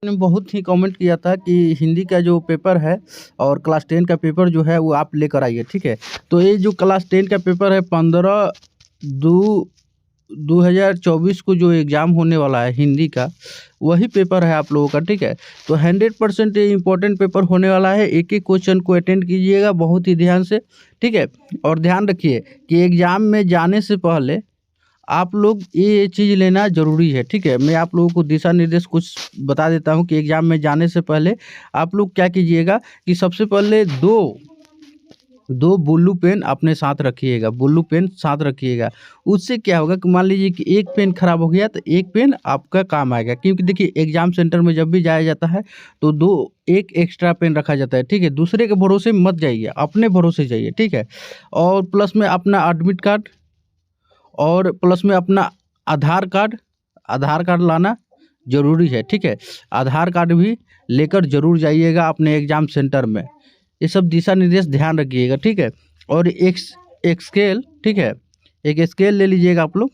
ने बहुत ही कमेंट किया था कि हिंदी का जो पेपर है और क्लास 10 का पेपर जो है वो आप लेकर आइए, ठीक है। तो ये जो क्लास 10 का पेपर है 15 दो 2024 को जो एग्ज़ाम होने वाला है हिंदी का, वही पेपर है आप लोगों का, ठीक है। तो 100% ये इम्पोर्टेंट पेपर होने वाला है। एक एक क्वेश्चन को अटेंड कीजिएगा बहुत ही ध्यान से, ठीक है। और ध्यान रखिए कि एग्ज़ाम में जाने से पहले आप लोग ये चीज़ लेना ज़रूरी है, ठीक है। मैं आप लोगों को दिशा निर्देश कुछ बता देता हूँ कि एग्ज़ाम में जाने से पहले आप लोग क्या कीजिएगा कि सबसे पहले दो ब्लू पेन अपने साथ रखिएगा, ब्लू पेन साथ रखिएगा। उससे क्या होगा कि मान लीजिए कि एक पेन खराब हो गया तो एक पेन आपका काम आएगा, क्योंकि देखिए एग्ज़ाम सेंटर में जब भी जाया जाता है तो एक एक्स्ट्रा पेन रखा जाता है, ठीक है। दूसरे के भरोसे मत जाइए, अपने भरोसे जाइए, ठीक है। और प्लस में अपना एडमिट कार्ड और प्लस में अपना आधार कार्ड आधार कार्ड लाना ज़रूरी है, ठीक है। आधार कार्ड भी लेकर ज़रूर जाइएगा अपने एग्ज़ाम सेंटर में। ये सब दिशा निर्देश ध्यान रखिएगा, ठीक है। और एक स्केल, ठीक है, एक स्केल ले लीजिएगा आप लोग।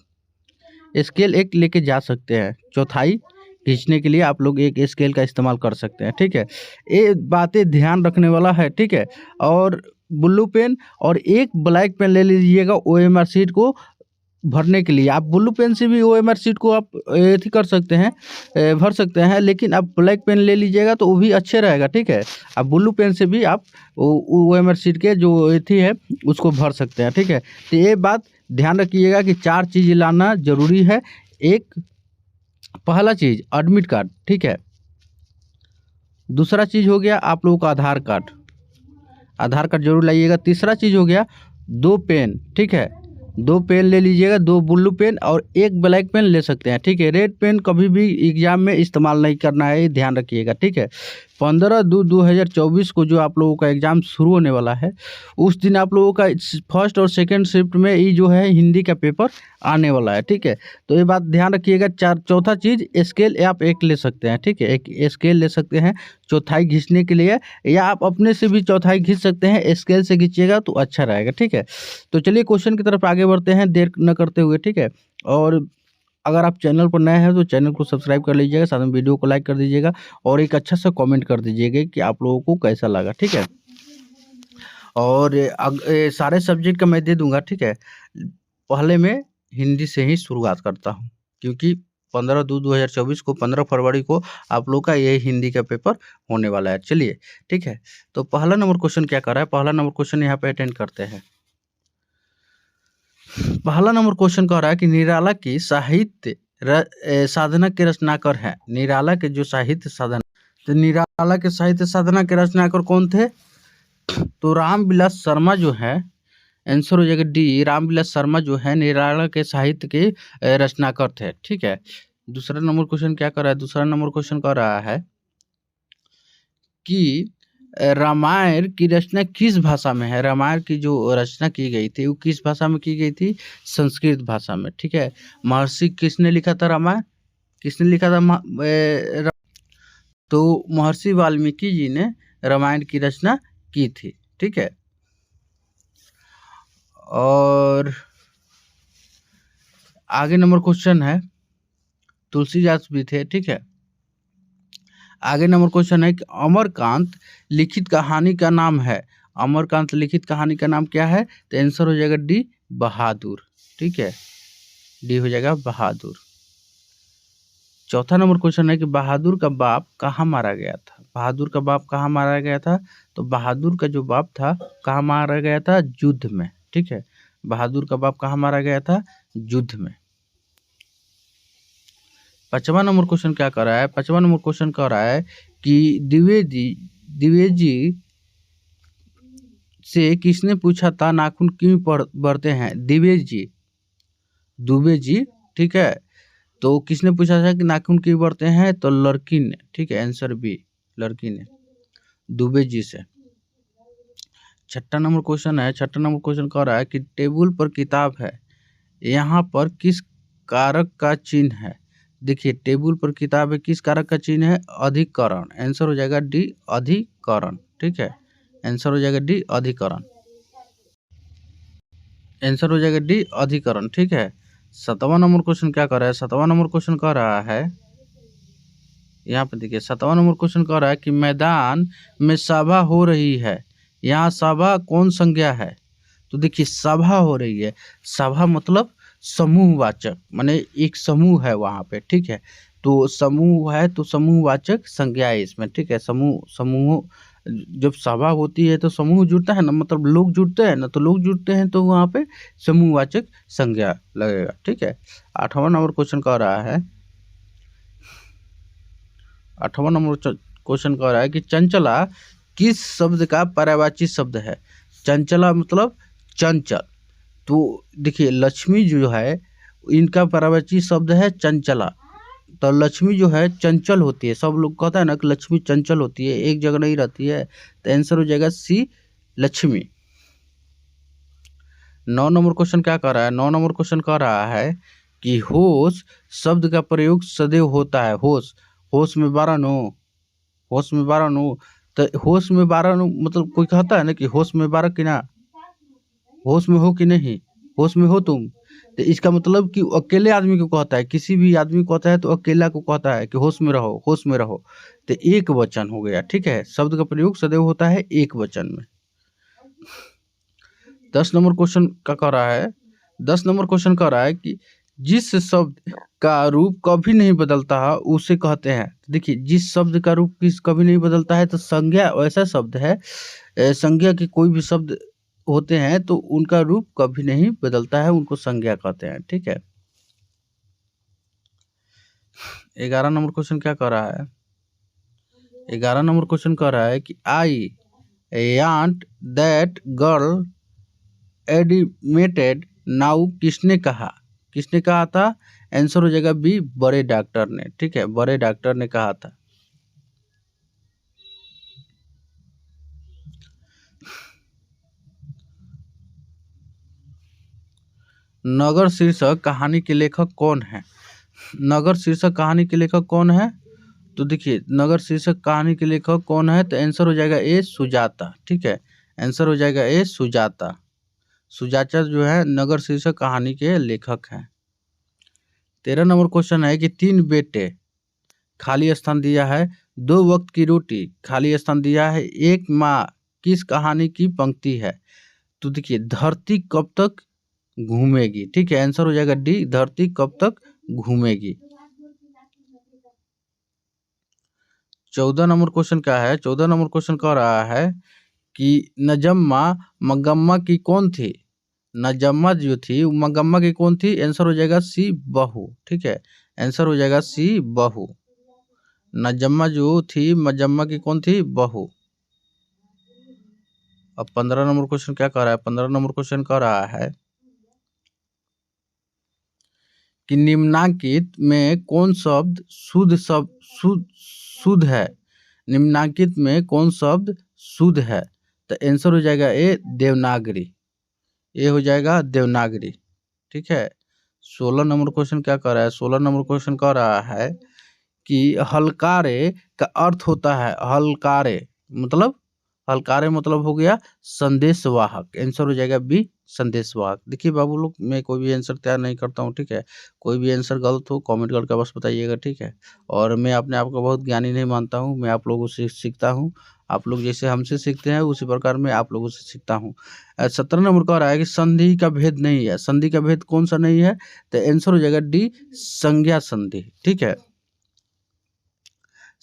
स्केल एक लेके जा सकते हैं, चौथाई खींचने के लिए आप लोग एक स्केल का इस्तेमाल कर सकते हैं, ठीक है। ये बातें ध्यान रखने वाला है, ठीक है। और ब्लू पेन और एक ब्लैक पेन ले लीजिएगा ओएमआर शीट को भरने के लिए। आप ब्लू पेन से भी ओएमआर शीट को आप एथी कर सकते हैं, भर सकते हैं, लेकिन आप ब्लैक पेन ले लीजिएगा तो वो भी अच्छे रहेगा, ठीक है। आप ब्लू पेन से भी आप ओएमआर शीट के जो एथी है उसको भर सकते हैं, ठीक है। तो ये बात ध्यान रखिएगा कि 4 चीज़ लाना ज़रूरी है। एक पहला चीज़ एडमिट कार्ड, ठीक है। दूसरा चीज़ हो गया आप लोगों का आधार कार्ड, आधार कार्ड जरूर लाइएगा। तीसरा चीज़ हो गया 2 पेन, ठीक है। 2 पेन ले लीजिएगा, 2 ब्लू पेन और एक ब्लैक पेन ले सकते हैं, ठीक है। रेड पेन कभी भी एग्जाम में इस्तेमाल नहीं करना है, ये ध्यान रखिएगा, ठीक है। 15/2/2024 को जो आप लोगों का एग्ज़ाम शुरू होने वाला है, उस दिन आप लोगों का फर्स्ट और सेकंड शिफ्ट में ये जो है हिंदी का पेपर आने वाला है, ठीक है। तो ये बात ध्यान रखिएगा। चौथा चीज़ स्केल आप एक ले सकते हैं, ठीक है। एक स्केल ले सकते हैं चौथाई घिसने के लिए, या आप अपने से भी चौथाई घिस सकते हैं। स्केल से घिंचिएगा तो अच्छा रहेगा, ठीक है। तो चलिए क्वेश्चन की तरफ आगे बढ़ते हैं देर न करते हुए, ठीक है। और अगर आप चैनल पर नए हैं तो चैनल को सब्सक्राइब कर लीजिएगा, साथ में वीडियो को लाइक कर दीजिएगा और एक अच्छा सा कमेंट कर दीजिएगा कि आप लोगों को कैसा लगा, ठीक है। और सारे सब्जेक्ट का मैं दे दूंगा, ठीक है। पहले मैं हिंदी से ही शुरुआत करता हूँ, क्योंकि 15/2/2024 को 15 फरवरी को आप लोग का ये हिंदी का पेपर होने वाला है। चलिए, ठीक है। तो पहला नंबर क्वेश्चन क्या कर रहा है, पहला नंबर क्वेश्चन यहाँ पे अटेंड करते हैं। पहला नंबर क्वेश्चन कह रहा है कि निराला की साहित्य साधना के रचनाकार है। निराला के जो साहित्य साधना, तो निराला के साहित्य साधना के रचनाकार कौन थे? तो रामविलास शर्मा जो है, आंसर हो जाएगा डी। रामविलास शर्मा जो है निराला के साहित्य के रचनाकार थे, ठीक है। दूसरा नंबर क्वेश्चन क्या कर रहा है, दूसरा नंबर क्वेश्चन कह रहा है कि रामायण की रचना किस भाषा में है। रामायण की जो रचना की गई थी वो किस भाषा में की गई थी? संस्कृत भाषा में, ठीक है। महर्षि किसने लिखा था रामायण, किसने लिखा था? तो महर्षि वाल्मीकि जी ने रामायण की रचना की थी, ठीक है। और आगे नंबर क्वेश्चन है, तुलसीदास भी थे, ठीक है। आगे नंबर क्वेश्चन है कि अमरकांत लिखित कहानी का नाम है। अमरकांत लिखित कहानी का नाम क्या है? तो आंसर हो जाएगा डी, बहादुर, ठीक है। डी हो जाएगा बहादुर। चौथा नंबर क्वेश्चन है कि बहादुर का बाप कहाँ मारा गया था। बहादुर का बाप कहाँ मारा गया था? तो बहादुर का जो बाप था कहाँ मारा गया था? युद्ध में, ठीक है। बहादुर का बाप कहाँ मारा गया था? युद्ध में। पांचवा नंबर क्वेश्चन क्या कर रहा है? पांचवा नंबर क्वेश्चन कह रहा है कि द्विवेदी से किसने पूछा था नाखून क्यों बढ़ते हैं? दुबे जी, ठीक है। तो किसने पूछा था कि नाखून क्यों बढ़ते हैं? तो लड़की ने, ठीक है। आंसर बी, लड़की ने, दुबे जी से। छठा नंबर क्वेश्चन है, छठा नंबर क्वेश्चन कह रहा है कि टेबल पर किताब है, यहाँ पर किस कारक का चिन्ह है? देखिए टेबल पर किताब है, किस कारक का चिन्ह है? अधिकरण। आंसर हो जाएगा डी, अधिकरण, ठीक है। आंसर हो जाएगा डी, अधिकरण। आंसर हो जाएगा डी, अधिकरण, ठीक है। 7वां नंबर क्वेश्चन क्या कर रहा है? 7वां नंबर क्वेश्चन कह रहा है यहाँ पे देखिए 7वां नंबर क्वेश्चन कह रहा है कि मैदान में सभा हो रही है, यहाँ सभा कौन संज्ञा है? तो देखिए सभा हो रही है, सभा मतलब समूहवाचक, माने एक समूह है वहाँ पे, ठीक है। तो समूह है तो समूहवाचक संज्ञा है इसमें, ठीक है। समूह जब सभा होती है तो समूह जुड़ता है ना, मतलब लोग जुड़ते हैं ना, तो लोग जुड़ते हैं तो वहाँ पे समूहवाचक संज्ञा लगेगा, ठीक है। 8वां नंबर क्वेश्चन कह रहा है 8वां नंबर क्वेश्चन कह रहा है कि चंचला किस शब्द का पर्यायवाची शब्द है? चंचला मतलब चंचल। तो देखिए लक्ष्मी जो है इनका पर्यायवाची शब्द है चंचला। तो लक्ष्मी जो है चंचल होती है, सब लोग कहता है ना कि लक्ष्मी चंचल होती है, एक जगह नहीं रहती है, तो आंसर हो जाएगा सी लक्ष्मी। 9 नंबर क्वेश्चन क्या कर रहा है? 9 नंबर क्वेश्चन कह रहा है कि होश शब्द का प्रयोग सदैव होता है। होश, होश में 12 नो, होश में 12 नो, तो होश में 12 नो मतलब कोई कहता है ना कि होश में 12 कि ना, होश में हो कि नहीं, होश में हो तुम, तो इसका मतलब कि अकेले आदमी को कहता है, किसी भी आदमी को कहता है तो अकेला को कहता है कि होश में रहो, होश में रहो, तो एक वचन हो गया, ठीक है। शब्द का प्रयोग सदैव होता है एक वचन में। 10 नंबर क्वेश्चन का कह रहा है 10 नंबर क्वेश्चन कह रहा है कि जिस शब्द का रूप कभी नहीं बदलता है उसे कहते हैं। देखिए जिस शब्द का रूप किस कभी नहीं बदलता है तो संज्ञा ऐसा शब्द है, संज्ञा के कोई भी शब्द होते हैं तो उनका रूप कभी नहीं बदलता है, उनको संज्ञा कहते हैं, ठीक है। 11 नंबर क्वेश्चन क्या कह रहा है? 11 नंबर क्वेश्चन कह रहा है कि I want that girl admitted now किसने कहा? किसने कहा था? आंसर हो जाएगा बी बड़े डॉक्टर ने, ठीक है, बड़े डॉक्टर ने कहा था। नगर शीर्षक कहानी के लेखक कौन है? नगर शीर्षक कहानी के लेखक कौन है? तो देखिए नगर शीर्षक कहानी के लेखक कौन है, तो आंसर हो जाएगा ए सुजाता, ठीक है। आंसर हो जाएगा ए सुजाता। सुजाता जो है नगर शीर्षक कहानी के लेखक हैं। 13 नंबर क्वेश्चन है कि 3 बेटे खाली स्थान दिया है, 2 वक्त की रोटी खाली स्थान दिया है, एक माँ किस कहानी की पंक्ति है? तो देखिए धरती कब तक घूमेगी, ठीक है। आंसर हो जाएगा डी धरती कब तक घूमेगी। 14 नंबर क्वेश्चन क्या है? 14 नंबर क्वेश्चन कह रहा है कि नजम्मा मगम्मा की कौन थी? नजम्मा जो थी मगम्मा की कौन थी? आंसर हो जाएगा सी बहू, ठीक है। आंसर हो जाएगा सी बहू। नजम्मा जो थी मजम्मा की कौन थी? बहू। अब 15 नंबर क्वेश्चन क्या कह रहा है? 15 नंबर क्वेश्चन कह रहा है कि निम्नांकित में कौन शब्द शुद्ध है? निम्नांकित में कौन शब्द शुद्ध है? तो आंसर हो जाएगा ए देवनागरी, ये हो जाएगा देवनागरी, ठीक है। 16 नंबर क्वेश्चन क्या कर रहा है? 16 नंबर क्वेश्चन कह रहा है कि हलकारे का अर्थ होता है, हलकारे मतलब हो गया संदेशवाहक। आंसर हो जाएगा बी संदेशवाहक। देखिए बाबू लोग मैं कोई भी आंसर तैयार नहीं करता हूँ, ठीक है। कोई भी आंसर गलत हो कमेंट करके बस बताइएगा, ठीक है। और मैं अपने आप को बहुत ज्ञानी नहीं मानता हूँ, मैं आप लोगों से सीखता हूँ, आप लोग जैसे हमसे सीखते हैं उसी प्रकार मैं आप लोगों से सीखता हूँ। 17 नंबर कह रहा है कि संधि का भेद नहीं है। संधि का भेद कौन सा नहीं है? तो आंसर हो जाएगा डी संज्ञा संधि, ठीक है।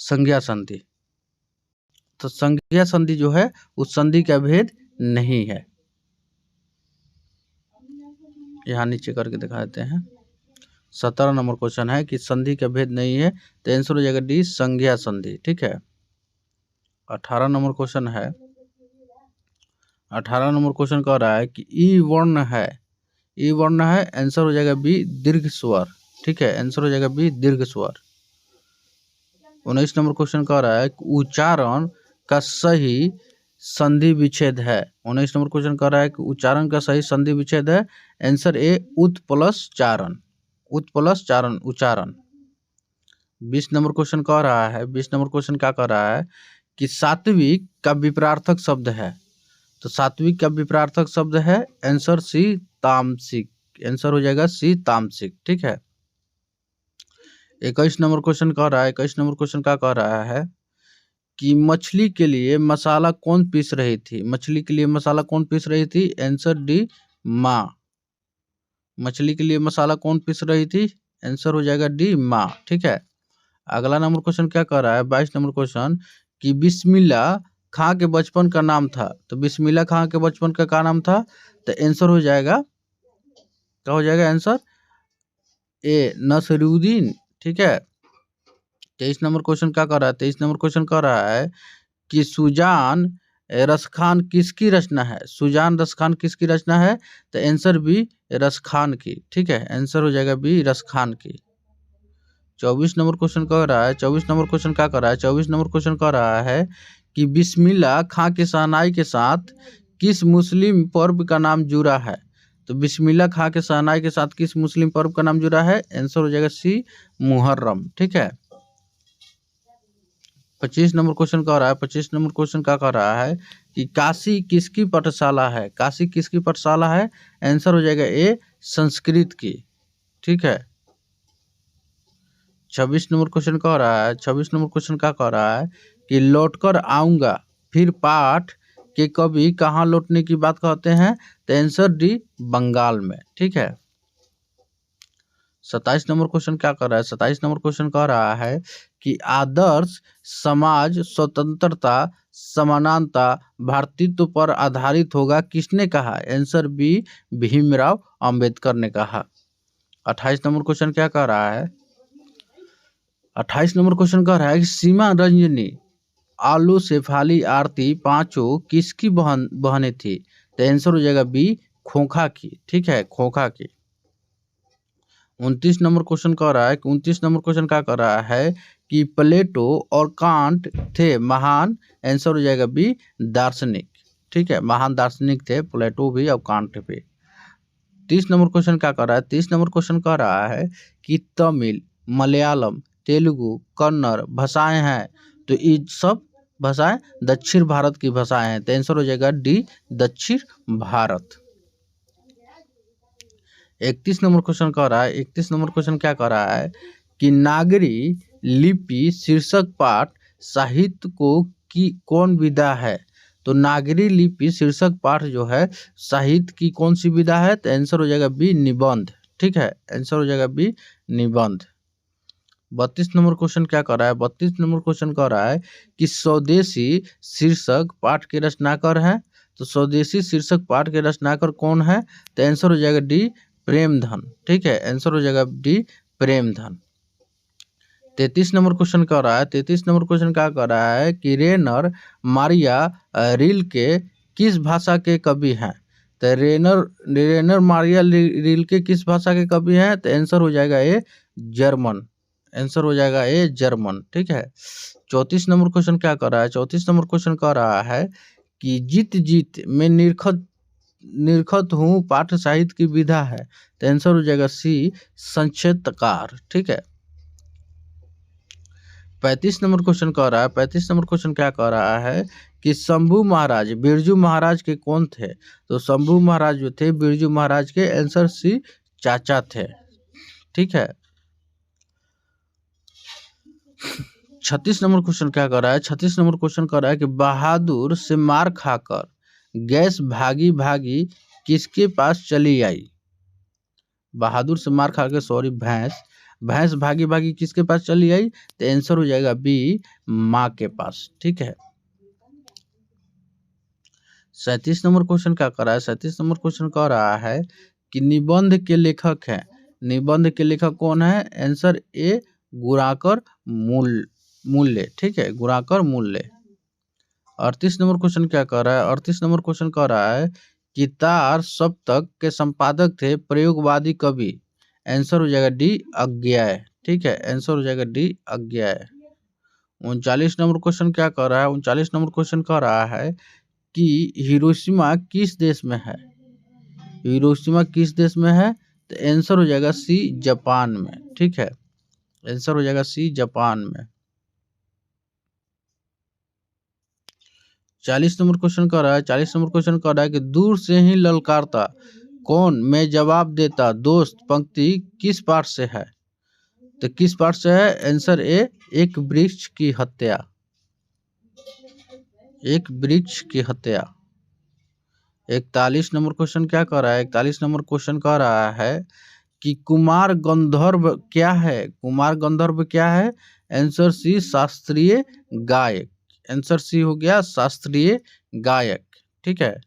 संज्ञा संधि, तो संज्ञा संधि जो है उस संधि का भेद नहीं है। यहाँ नीचे करके दिखा देते हैं। 17 नंबर क्वेश्चन है कि संधि का भेद नहीं है, तो आंसर हो जाएगा डी संज्ञा संधि, ठीक है। 18 नंबर क्वेश्चन है 18 नंबर क्वेश्चन कह रहा है कि ई वर्ण है, ई वर्ण है, आंसर हो जाएगा बी दीर्घ स्वर, ठीक है। आंसर हो जाएगा बी दीर्घ स्वर। 19 नंबर क्वेश्चन कह रहा है कि उच्चारण का सही संधि विच्छेद है। 19 नंबर क्वेश्चन कह रहा है कि उच्चारण का सही संधि विच्छेद है। आंसर ए उत प्लस चारण, उत प्लस चारण उच्चारण। 20 नंबर क्वेश्चन कह रहा है 20 नंबर क्वेश्चन क्या कह रहा है कि सात्विक का विपरार्थक शब्द है। तो सात्विक का विपरार्थक शब्द है आंसर सी तामसिक। आंसर हो जाएगा सी तामसिक, ठीक है। 21 नंबर क्वेश्चन कह रहा है, 21 नंबर क्वेश्चन क्या कह रहा है कि मछली के लिए मसाला कौन पीस रही थी? मछली के लिए मसाला कौन पीस रही थी? आंसर डी, माँ। मछली के लिए मसाला कौन पीस रही थी? आंसर हो जाएगा डी, माँ। ठीक है। अगला नंबर क्वेश्चन क्या कर रहा है? 22 नंबर क्वेश्चन कि बिस्मिल्लाह खां के बचपन का नाम था। तो बिस्मिल्लाह खां के बचपन का क्या नाम था? तो आंसर हो जाएगा, क्या हो जाएगा आंसर? ए, नसरुद्दीन। ठीक है। 23 नंबर क्वेश्चन क्या कर रहा है? 23 नंबर क्वेश्चन कर रहा है कि सुजान रसखान किसकी रचना है? सुजान रसखान किसकी रचना है? तो आंसर बी, रसखान की। ठीक है, आंसर हो जाएगा बी, रसखान की। 24 नंबर क्वेश्चन कह रहा है, 24 नंबर क्वेश्चन क्या कर रहा है? 24 नंबर क्वेश्चन कह रहा है कि बिस्मिल्लाह खां की शहनाई के साथ किस मुस्लिम पर्व का नाम जुड़ा है? तो बिस्मिल्लाह खां के शहनाई के साथ किस मुस्लिम पर्व का नाम जुड़ा है? आंसर हो जाएगा सी, मुहर्रम। ठीक है। 25 नंबर क्वेश्चन कह रहा है, 25 नंबर क्वेश्चन क्या कह रहा है कि काशी किसकी पाठशाला है? काशी किसकी पाठशाला है? आंसर हो जाएगा ए, संस्कृत की। ठीक है। 26 नंबर क्वेश्चन कह रहा है, 26 नंबर क्वेश्चन क्या कह रहा है कि लौटकर आऊंगा फिर पाठ के कवि कहाँ लौटने की बात कहते हैं? तो आंसर डी, बंगाल में। ठीक है। 27 नंबर क्वेश्चन क्या कर रहा है? 27 नंबर क्वेश्चन कह रहा है कि आदर्श समाज स्वतंत्रता, समानता, भ्रातृत्व पर आधारित होगा, किसने कहा? आंसर बी, भीमराव अंबेडकर ने कहा। 28 नंबर क्वेश्चन क्या कह रहा है? 28 नंबर क्वेश्चन कह रहा है कि सीमा रंजनी, आलू, शेफाली, आरती पांचों किसकी बहनें थी? तो आंसर हो जाएगा बी, खोखा की। ठीक है, खोखा की। 29 नंबर क्वेश्चन कह रहा है कि 29 नंबर क्वेश्चन क्या कर रहा है कि प्लेटो और कांट थे महान? आंसर हो जाएगा बी, दार्शनिक। ठीक है, महान दार्शनिक थे प्लेटो भी और कांट भी। 30 नंबर क्वेश्चन क्या कर रहा है? 30 नंबर क्वेश्चन कह रहा है कि तमिल, मलयालम, तेलुगु, कन्नड़ भाषाएं हैं, तो ये सब भाषाएं दक्षिण भारत की भाषाएं हैं। तो आंसर हो जाएगा डी, दक्षिण भारत। 31 नंबर क्वेश्चन कह रहा है, 31 नंबर क्वेश्चन क्या कह रहा है कि नागरी लिपि शीर्षक पाठ साहित्य को की कौन विधा है? तो नागरी लिपि शीर्षक पाठ जो है साहित्य की कौन सी विधा है? तो आंसर हो जाएगा बी, निबंध। ठीक है, आंसर हो जाएगा बी, निबंध। 32 नंबर क्वेश्चन क्या कर रहा है? 32 नंबर क्वेश्चन कह रहा है कि स्वदेशी शीर्षक पाठ के रचनाकार हैं। तो स्वदेशी शीर्षक पाठ के रचनाकार कौन है? तो आंसर हो जाएगा डी, प्रेमधन। ठीक है, आंसर हो जाएगा डी, प्रेमधन। 33 नंबर क्वेश्चन कह रहा है, 33 नंबर क्वेश्चन क्या कह रहा है कि रेनर मारिया रिल्के किस भाषा के कवि हैं? तो रेनर मारिया रिल्के किस भाषा के कवि हैं? तो आंसर हो जाएगा ए, जर्मन। आंसर हो जाएगा ए, जर्मन। ठीक है। 34 नंबर क्वेश्चन क्या कर रहा है? 34 नंबर क्वेश्चन कह रहा है कि जीत जीत में निरखत हूँ पाठ साहित्य की विधा है। तो आंसर हो जाएगा सी, संक्षेपकार। ठीक है। 35 नंबर क्वेश्चन कह रहा है, 35 नंबर क्वेश्चन क्या कह रहा है कि शंभू महाराज बिरजू महाराज के कौन थे? तो शंभू महाराज जो थे बिरजू महाराज के, आंसर सी, चाचा थे। ठीक है। 36 नंबर क्वेश्चन क्या कर रहा है? 36 नंबर क्वेश्चन कर रहा है कि बहादुर से मार खाकर गैस भागी भागी किसके पास चली आई? बहादुर से मार खाकर, सॉरी, भैंस भागी भागी किसके पास चली आई? तो आंसर हो जाएगा बी, माँ के पास। ठीक है। 37 नंबर क्वेश्चन क्या कर रहा है? 37 नंबर क्वेश्चन कह रहा है कि निबंध के लेखक हैं। निबंध के लेखक कौन है? आंसर ए, गुणाकर मूल्य। ठीक है, गुणाकर मूल्य। 38 नंबर क्वेश्चन क्या कर रहा है? 38 नंबर क्वेश्चन कह रहा है कि तार सप्तक के संपादक थे प्रयोगवादी कवि। आंसर हो जाएगा डी, अज्ञेय। ठीक है, आंसर हो जाएगा डी, अज्ञेय। 39 नंबर क्वेश्चन क्या कर रहा है? 39 नंबर क्वेश्चन कह रहा है कि हिरोशिमा किस देश में है? हिरोशिमा किस देश में है? तो आंसर हो जाएगा सी, जापान में। ठीक है, आंसर हो जाएगा सी, जापान में। 40 नंबर क्वेश्चन कर रहा है, 40 नंबर क्वेश्चन कर रहा है कि दूर से ही ललकारता कौन मैं जवाब देता दोस्त पंक्ति किस पाठ से है? तो किस पार्ट से है? आंसर ए, एक वृक्ष की हत्या। एक वृक्ष की हत्या। 41 नंबर क्वेश्चन क्या कर रहा है? 41 नंबर क्वेश्चन कह रहा है कि कुमार गंधर्व क्या है? कुमार गंधर्व क्या है? आंसर सी, शास्त्रीय गायक। आंसर सी हो गया शास्त्रीय गायक। ठीक है।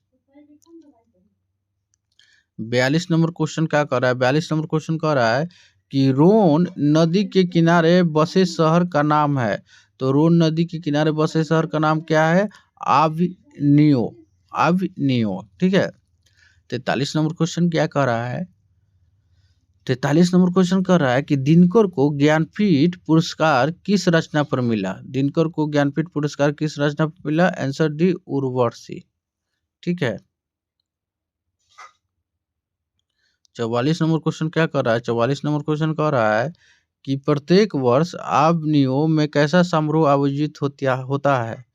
42 नंबर क्वेश्चन क्या कर रहा है? 42 नंबर क्वेश्चन कह रहा है कि रोन नदी के किनारे बसे शहर का नाम है। तो रोन नदी के किनारे बसे शहर का नाम क्या है? आविनियो। आविनियो। ठीक है। 43 नंबर क्वेश्चन क्या कर रहा है? 43 नंबर क्वेश्चन कर रहा है कि दिनकर को ज्ञानपीठ पुरस्कार किस रचना पर मिला? दिनकर को ज्ञानपीठ पुरस्कार किस रचना पर मिला? Answer D, Urvashi. ठीक है। 44 नंबर क्वेश्चन क्या कर रहा है? 44 नंबर क्वेश्चन कह रहा है कि प्रत्येक वर्ष आबनियों में कैसा समारोह आयोजित होता है?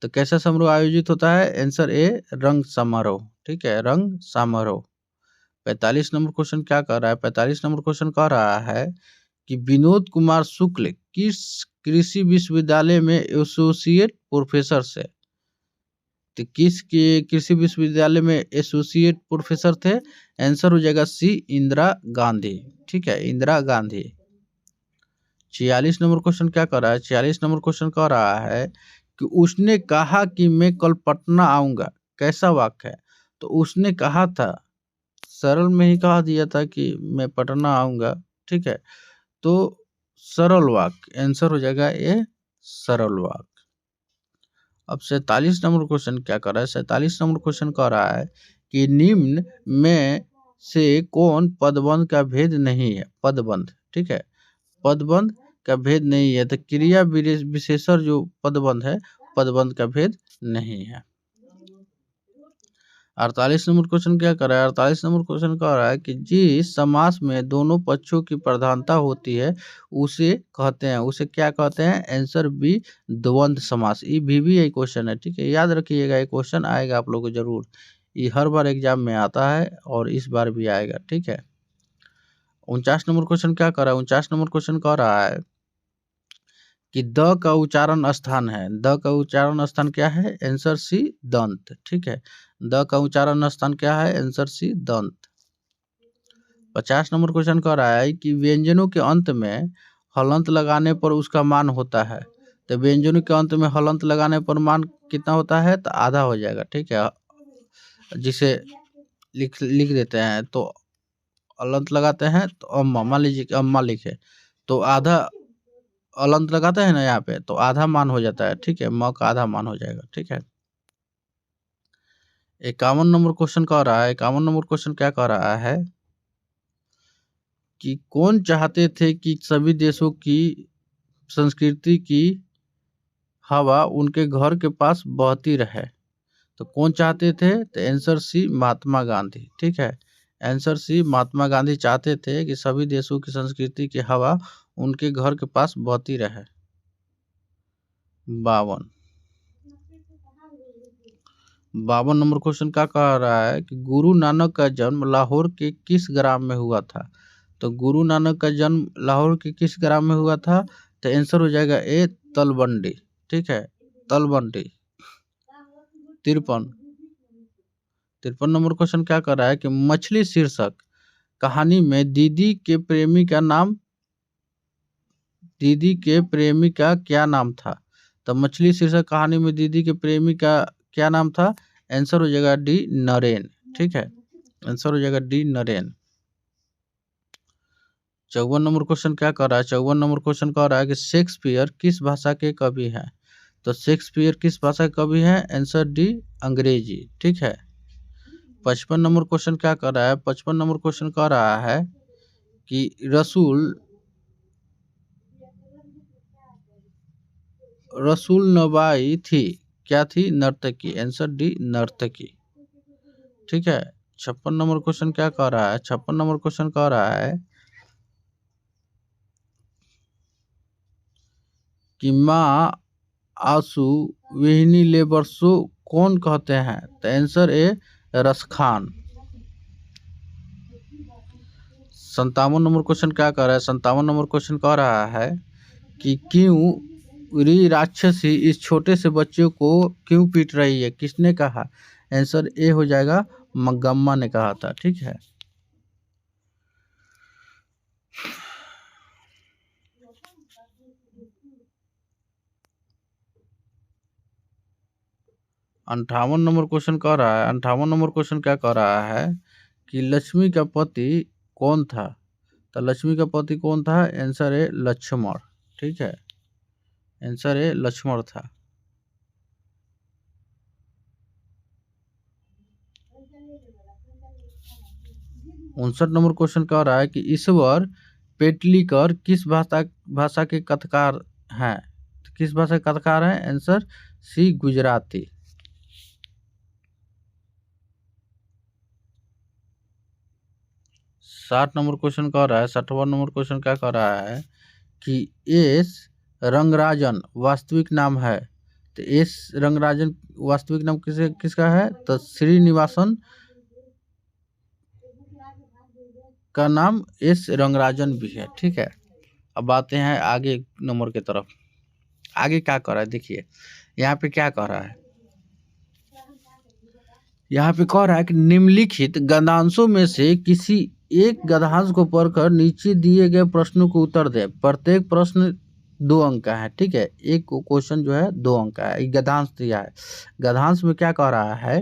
तो कैसा समारोह आयोजित होता है? आंसर ए, रंग समारोह। ठीक है, रंग समारोह। 45 नंबर क्वेश्चन क्या कर रहा है? 45 नंबर क्वेश्चन कह रहा है कि विनोद कुमार शुक्ल किस कृषि विश्वविद्यालय में एसोसिएट प्रोफेसर से? तो किस के कृषि विश्वविद्यालय में एसोसिएट प्रोफेसर थे? आंसर हो जाएगा सी, इंदिरा गांधी। ठीक है, इंदिरा गांधी। 46 नंबर क्वेश्चन क्या कर रहा है? 46 नंबर क्वेश्चन कह रहा है कि उसने कहा कि मैं कल पटना आऊंगा। कैसा वाक्य है? तो उसने कहा था, सरल में ही कहा दिया था कि मैं पटना आऊंगा। ठीक है, तो सरल वाक्य। आंसर हो जाएगा ये, सरल वाक्य। अब 47 नंबर क्वेश्चन क्या कर रहा है? 47 नंबर क्वेश्चन कह रहा है कि निम्न में से कौन पदबंध का भेद नहीं है? पदबंध। ठीक है, पदबंध का भेद नहीं है। तो क्रिया विशेषण जो पदबंध है, पदबंध का भेद नहीं है। 48 नंबर क्वेश्चन क्या कर रहा है? 48 नंबर क्वेश्चन कह रहा है कि जिस समास में दोनों पक्षों की प्रधानता होती है उसे कहते हैं, उसे क्या कहते हैं? आंसर बी, द्वंद्व समास। ये भी एक क्वेश्चन है। ठीक है, याद रखिएगा, ये क्वेश्चन आएगा आप लोगों को जरूर। ये हर बार एग्जाम में आता है और इस बार भी आएगा। ठीक है। 49 नंबर क्वेश्चन क्या कर रहा है? 49 नंबर क्वेश्चन कह रहा है कि द का उच्चारण स्थान है। द का उच्चारण स्थान क्या है? आंसर सी, दंत। ठीक है, द का उच्चारण स्थान क्या है? आंसर सी, दंत। 50 नंबर क्वेश्चन कह रहा है कि व्यंजनों के अंत में हलंत लगाने पर उसका मान होता है। तो व्यंजनों के अंत में हलंत लगाने पर मान कितना होता है? तो आधा हो जाएगा। ठीक है, जिसे लिख देते हैं, तो हलंत लगाते हैं तो अम्मा, मान लीजिए कि अम्मा लिखे तो आधा अलंत लगाते हैं ना यहाँ पे, तो आधा मान हो जाता है। ठीक है, म का आधा मान हो जाएगा। ठीक है। 51 नंबर क्वेश्चन कह रहा है, 51 नंबर क्वेश्चन क्या कह रहा है कि कौन चाहते थे कि सभी देशों की संस्कृति की हवा उनके घर के पास बहती रहे? तो कौन चाहते थे? तो आंसर सी, महात्मा गांधी। ठीक है, आंसर सी, महात्मा गांधी चाहते थे कि सभी देशों की संस्कृति की हवा उनके घर के पास बहती रहे। 52 नंबर क्वेश्चन क्या कह रहा है कि गुरु नानक का जन्म लाहौर के किस ग्राम में हुआ था? तो गुरु नानक का जन्म लाहौर के किस ग्राम में हुआ था? तो आंसर हो जाएगा ए, तलवंडी। ठीक है, तलवंडी। 53 नंबर क्वेश्चन क्या कर रहा है कि मछली शीर्षक कहानी में दीदी के प्रेमी का क्या नाम था? तो मछली शीर्षक कहानी में दीदी के प्रेमी का क्या नाम था? आंसर हो जाएगा डी, नरेन। ठीक है, आंसर हो जाएगा डी, नरेन। 54 नंबर क्वेश्चन क्या कर रहा है? 54 नंबर क्वेश्चन कह रहा है कि शेक्सपियर किस भाषा के कवि हैं? तो शेक्सपियर किस भाषा के कवि हैं? आंसर डी, अंग्रेजी। ठीक है। 55 नंबर क्वेश्चन क्या कर रहा है? 55 नंबर क्वेश्चन कह रहा है कि रसूल नबाई थी, क्या थी? नर्तकी। आंसर डी, नर्तकी। ठीक है। 56 नंबर क्वेश्चन क्या कह रहा है? 56 नंबर क्वेश्चन कह रहा है कि माँ आंसू विहनी ले बरसो कौन कहते हैं? तो answer A, Raskhan. 57 number question क्या कह रहा है? 57 नंबर क्वेश्चन कह रहा है कि क्यों री राक्षसी इस छोटे से बच्चे को क्यों पीट रही है? किसने कहा? आंसर ए हो जाएगा, मंगम्मा ने कहा था। ठीक है, अंठावन नंबर क्वेश्चन कह रहा है, 58 नंबर क्वेश्चन क्या कह रहा है कि लक्ष्मी का पति कौन था? तो लक्ष्मी का पति कौन था? आंसर है लक्ष्मण। ठीक है, आंसर है लक्ष्मण था। उनसठ नंबर क्वेश्चन कह रहा है कि ईश्वर पेटलीकर किस भाषा के कथकार हैं? तो किस भाषा के कथकार हैं? Answer C, Gujarati. साठ नंबर क्वेश्चन कह रहा है, 60वां नंबर क्वेश्चन क्या कह रहा है कि एस रंगराजन वास्तविक नाम है? तो एस रंगराजन वास्तविक नाम किसका है? तो श्रीनिवासन का नाम एस रंगराजन भी है। ठीक है, अब आते हैं आगे नंबर की तरफ। आगे क्या कर रहा है देखिए, यहाँ पे क्या कह रहा है? यहाँ पे कह रहा है कि निम्नलिखित गद्यांशों में से किसी एक गद्यांश को पढ़कर नीचे दिए गए प्रश्नों को उत्तर दे। प्रत्येक प्रश्न 2 अंक का है। ठीक है, एक क्वेश्चन जो है 2 अंक का है। एक गद्यांश दिया है, गद्यांश में क्या कह रहा है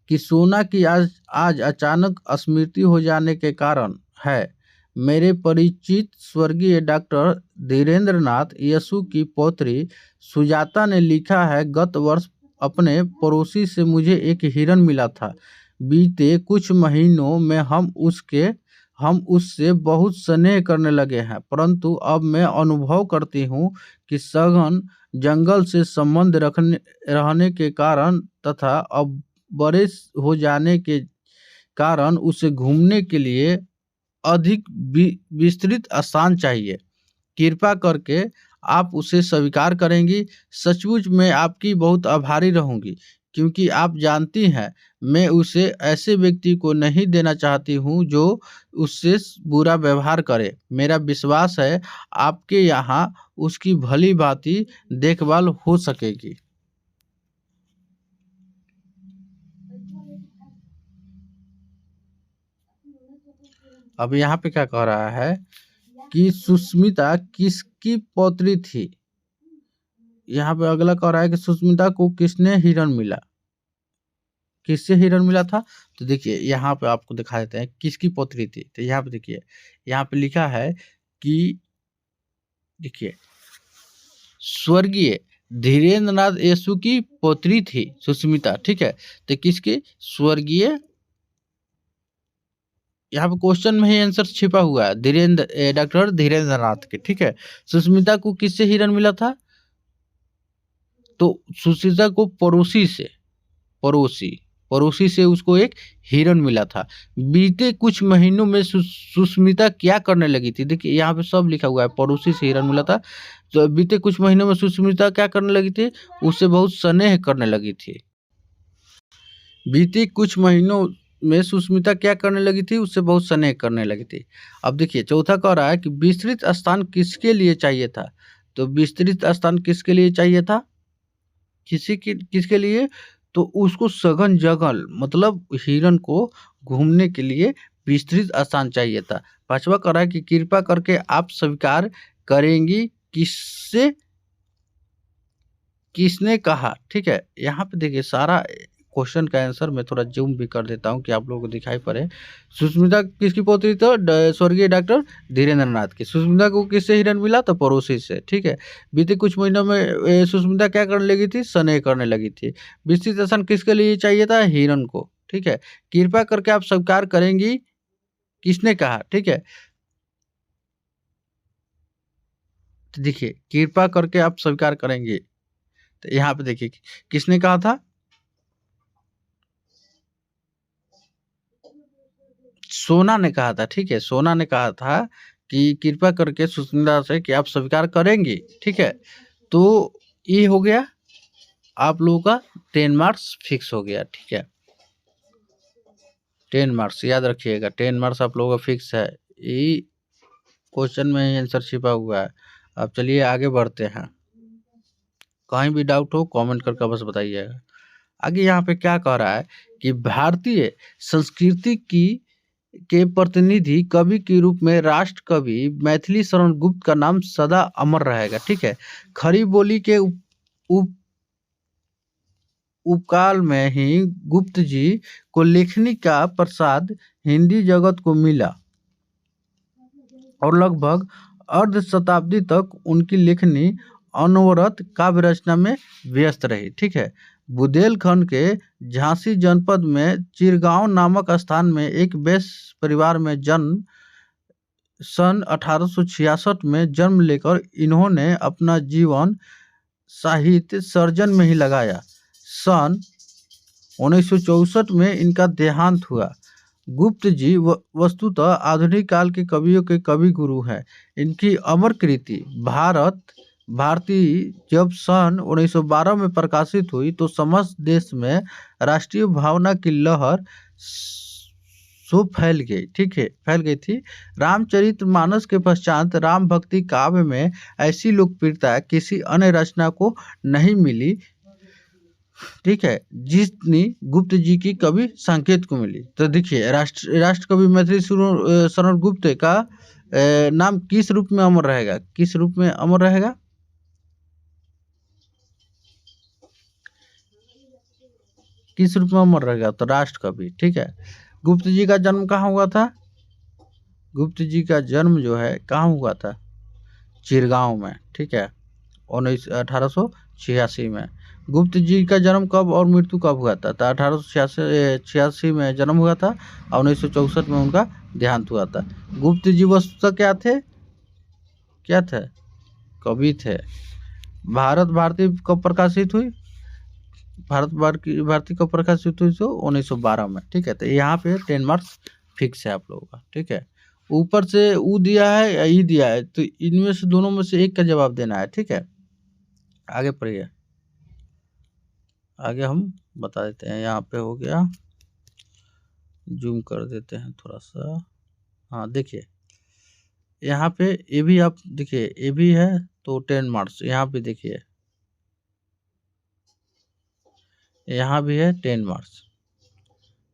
कि सोना की आज अचानक स्मृति हो जाने के कारण है। मेरे परिचित स्वर्गीय डॉक्टर धीरेन्द्र नाथ यसु की पौत्री सुजाता ने लिखा है, गत वर्ष अपने पड़ोसी से मुझे एक हिरन मिला था। बीते कुछ महीनों में हम उससे बहुत स्नेह करने लगे हैं, परंतु अब मैं अनुभव करती हूँ कि सघन जंगल से संबंध रहने के कारण तथा अब बड़े हो जाने के कारण उसे घूमने के लिए अधिक विस्तृत स्थान चाहिए। कृपा करके आप उसे स्वीकार करेंगी? सचमुच मैं आपकी बहुत आभारी रहूंगी, क्योंकि आप जानती हैं मैं उसे ऐसे व्यक्ति को नहीं देना चाहती हूं जो उससे बुरा व्यवहार करे। मेरा विश्वास है आपके यहाँ उसकी भली भांति देखभाल हो सकेगी। अब यहाँ पे क्या कह रहा है कि सुष्मिता किसकी पौत्री थी? यहाँ पे अगला कह रहा है कि सुष्मिता को किसने हिरन मिला? किससे हिरन मिला था? तो देखिए यहाँ पे आपको दिखा देते हैं किसकी पौत्री थी। तो यहाँ पे देखिए, यहाँ पे लिखा है कि देखिए स्वर्गीय धीरेन्द्र नाथ यसु की पौत्री थी सुष्मिता। ठीक है, तो किसकी? स्वर्गीय, यहाँ पे क्वेश्चन में ही आंसर छिपा हुआ है, डॉक्टर धीरेन्द्र नाथ के। ठीक है, सुष्मिता को किससे हिरन मिला था? तो सुष्मिता को पड़ोसी से उसको एक हिरन मिला था। बीते कुछ महीनों में सुष्मिता क्या करने लगी थी? देखिए यहाँ पे सब लिखा हुआ है, पड़ोसी से हिरन मिला था। तो बीते कुछ महीनों में सुष्मिता क्या करने लगी थी? उससे बहुत स्नेह करने लगी थी। बीते कुछ महीनों में सुष्मिता क्या करने लगी थी? उससे बहुत स्नेह करने लगी थी। अब देखिए चौथा कह रहा है कि विस्तृत स्थान किसके लिए चाहिए था? तो विस्तृत स्थान किसके लिए चाहिए था? किसके लिए? तो उसको सघन जंगल मतलब हिरन को घूमने के लिए विस्तृत स्थान चाहिए था। पांचवा कह रहा है कि कृपा करके आप स्वीकार करेंगी? किसने कहा? ठीक है, यहाँ पे देखिए सारा क्वेश्चन का आंसर मैं थोड़ा जूम भी कर देता हूँ कि आप लोगों को दिखाई पड़े। सुष्मिता किसकी पौत्री? तो स्वर्गीय डॉक्टर धीरेन्द्र नाथ की। सुष्मिता को किससे हिरन मिला? तो पड़ोसी से। ठीक है, बीते कुछ महीनों में सुष्मिता क्या करने लगी थी? स्नेह करने लगी थी। विस्तृत स्थान किसके लिए चाहिए था? हिरन को। ठीक है, कृपा करके आप स्वीकार करेंगी? किसने कहा? ठीक है, तो देखिए कृपा करके आप स्वीकार करेंगे, तो यहाँ पे देखिए किसने कहा था? सोना ने कहा था। ठीक है, सोना ने कहा था कि कृपा करके सुष्मिता से कि आप स्वीकार करेंगी। ठीक है, तो ये हो गया आप लोगों का 10 मार्क्स फिक्स हो गया। ठीक है, 10 मार्क्स याद रखिएगा, 10 मार्क्स आप लोगों का फिक्स है। ये क्वेश्चन में ही आंसर छिपा हुआ है। अब चलिए आगे बढ़ते हैं। कहीं भी डाउट हो कमेंट करके बस बताइएगा। आगे यहाँ पे क्या कह रहा है कि भारतीय संस्कृति की के प्रतिनिधि कवि के रूप में राष्ट्र कवि मैथिली शरण गुप्त का नाम सदा अमर रहेगा। ठीक है, खड़ी बोली के उपकाल में ही गुप्त जी को लेखनी का प्रसाद हिंदी जगत को मिला और लगभग अर्ध शताब्दी तक उनकी लेखनी अनवरत काव्य रचना में व्यस्त रही। ठीक है, बुंदेलखंड के झांसी जनपद में चिरगांव नामक स्थान में एक वैश्य परिवार में जन्म सन 1866 में जन्म लेकर इन्होंने अपना जीवन साहित्य सर्जन में ही लगाया। सन 1964 में इनका देहांत हुआ। गुप्त जी वस्तुतः आधुनिक काल के कवियों के कवि गुरु हैं। इनकी अमर कृति भारती जब सन 1912 में प्रकाशित हुई तो समस्त देश में राष्ट्रीय भावना की लहर सो फैल गई। ठीक है, फैल गई थी। रामचरितमानस के पश्चात राम भक्ति काव्य में ऐसी लोकप्रियता किसी अन्य रचना को नहीं मिली। ठीक है, जितनी गुप्त जी की कवि संकेत को मिली। तो देखिए राष्ट्र कवि मैथिली शरण गुप्त का नाम किस रूप में अमर रहेगा? किस रूप में अमर रहेगा? किस रूप में अमर रहेगा? तो राष्ट्र कवि। ठीक है, गुप्त जी का जन्म कहाँ हुआ था? गुप्त जी का जन्म जो है कहाँ हुआ था? चिरगांव में। ठीक है, 1886 में। गुप्त जी का जन्म कब और मृत्यु कब हुआ था? तो 1886 में जन्म हुआ था और 1964 में उनका देहांत हुआ था। गुप्त जी वस्तुतः क्या थे? क्या थे? कवि थे। भारती कब प्रकाशित हुई? भारती कब प्रकाशित हुई? तो 1912 में। ठीक है, तो यहाँ पे 10 मार्क्स फिक्स है आप लोगों का। ठीक है, ऊपर से ऊ दिया है या ई दिया है, तो इनमें से दोनों में से एक का जवाब देना है। ठीक है, आगे पढ़िए। आगे हम बता देते हैं। यहाँ पे हो गया, जूम कर देते हैं थोड़ा सा। हाँ देखिए, यहाँ पे ए भी आप देखिए, ए भी है तो 10 मार्क्स। यहाँ पे देखिए, यहाँ भी है 10 मार्क्स।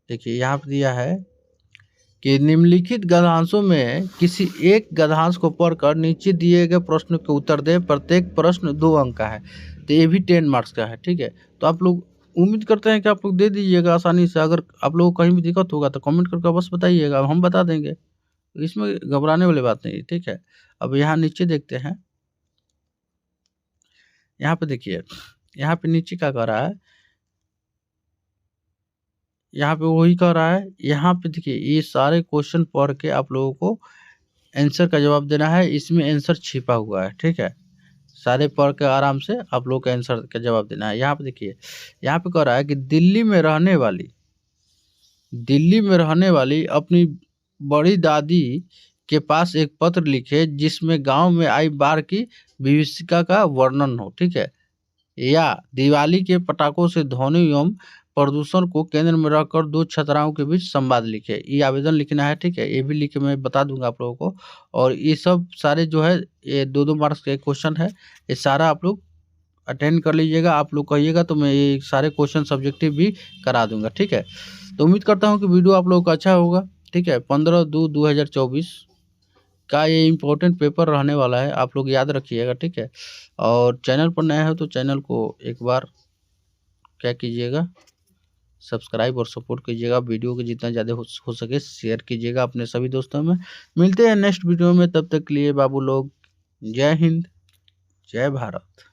देखिए यहाँ पे दिया है कि निम्नलिखित गद्यांशों में किसी एक गद्यांश को पढ़कर नीचे दिए गए प्रश्न के उत्तर दे। प्रत्येक प्रश्न 2 अंक का है, तो ये भी 10 मार्क्स का है। ठीक है, तो आप लोग उम्मीद करते हैं कि आप लोग दे दीजिएगा आसानी से। अगर आप लोगों को कहीं भी दिक्कत होगा तो कमेंट करके बस बताइएगा, हम बता देंगे। इसमें घबराने वाली बात नहीं। ठीक है, अब यहाँ नीचे देखते हैं। यहाँ पे देखिए, यहाँ पे नीचे क्या कर रहा है? यहाँ पे वही कह रहा है। यहाँ पे देखिए, ये सारे क्वेश्चन पढ़ के आप लोगों को आंसर का जवाब देना है। इसमें आंसर छिपा हुआ है। ठीक है, सारे पढ़ के आराम से आप लोग का आंसर का जवाब देना है। यहाँ पे देखिए, यहाँ पे कह रहा है कि दिल्ली में रहने वाली अपनी बड़ी दादी के पास एक पत्र लिखे जिसमें गांव में आई बाढ़ की विभीषिका का वर्णन हो। ठीक है, या दिवाली के पटाखों से ध्वनि एवं प्रदूषण को केंद्र में रखकर 2 छात्राओं के बीच संवाद लिखे। ये आवेदन लिखना है। ठीक है, ये भी लिखे मैं बता दूंगा आप लोगों को। और ये सब सारे जो है ये 2-2 मार्क्स के क्वेश्चन है। ये सारा आप लोग अटेंड कर लीजिएगा। आप लोग कहिएगा तो मैं ये सारे क्वेश्चन सब्जेक्टिव भी करा दूंगा। ठीक है, तो उम्मीद करता हूँ कि वीडियो आप लोगों का अच्छा होगा। ठीक है, 15/2/2024 का ये इम्पोर्टेंट पेपर रहने वाला है, आप लोग याद रखिएगा। ठीक है, और चैनल पर नया है तो चैनल को एक बार क्या कीजिएगा, सब्सक्राइब और सपोर्ट कीजिएगा। वीडियो को जितना ज़्यादा हो सके शेयर कीजिएगा अपने सभी दोस्तों में। मिलते हैं नेक्स्ट वीडियो में, तब तक के लिए बाबू लोग जय हिंद, जय भारत।